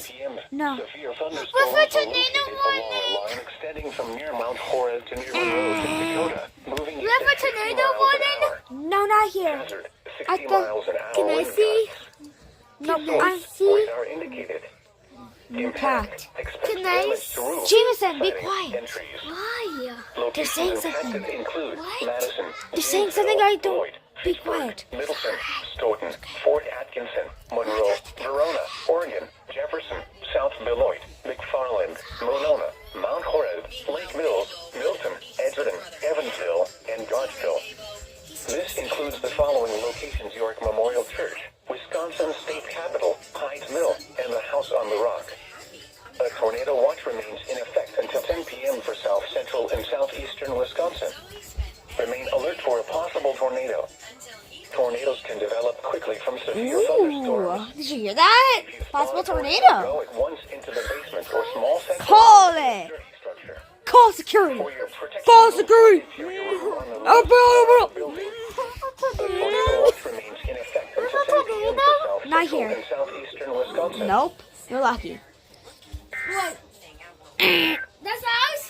EAS? No. Severe thunderstorms What's a are tornado located along warning? the line extending from near Mount Horeb to near Monroe, Dakota, moving You east have a at 60 tornado miles an warning? hour. No, not here. Hazard, I 60 thought- miles an hour. Can I wind see? gusts. No, Source, I see. voice are indicated. Impact. Expect Can I damage to roofs, Jameson, be siding, quiet. and trees. Why? They're Locations saying impacted something. include What? Madison, They're saying Janesville, something I don't. Lloyd, Be Pittsburgh, quiet. Middleton, Stoughton, Fort Atkinson, Monroe, Verona, Oregon, Jefferson, South Beloit, McFarland, Monona, Mount Horeb, Lake Mills, Milton, Edgerton, Evansville, and Dodgeville. This includes the following locations: York Memorial Church, Wisconsin State Capitol, Hyde's Mill, and the House on the Rock. A tornado watch remains in effect until 10 p.m. for south central and southeastern Wisconsin. Remain alert for a possible tornado. Tornadoes can develop quickly from severe thunderstorms. Ooh, did you hear that? If you Possible spot a tornado. Go at once into the basement or small section Call of the it. security structure. Call security. For your protection, Call move security. to your room on the Oh, roof bro, of the building. The tornado watch remains in effect until 10 p.m. for south Not central here. and southeastern Wisconsin. Nope. You're lucky. What? That's the house?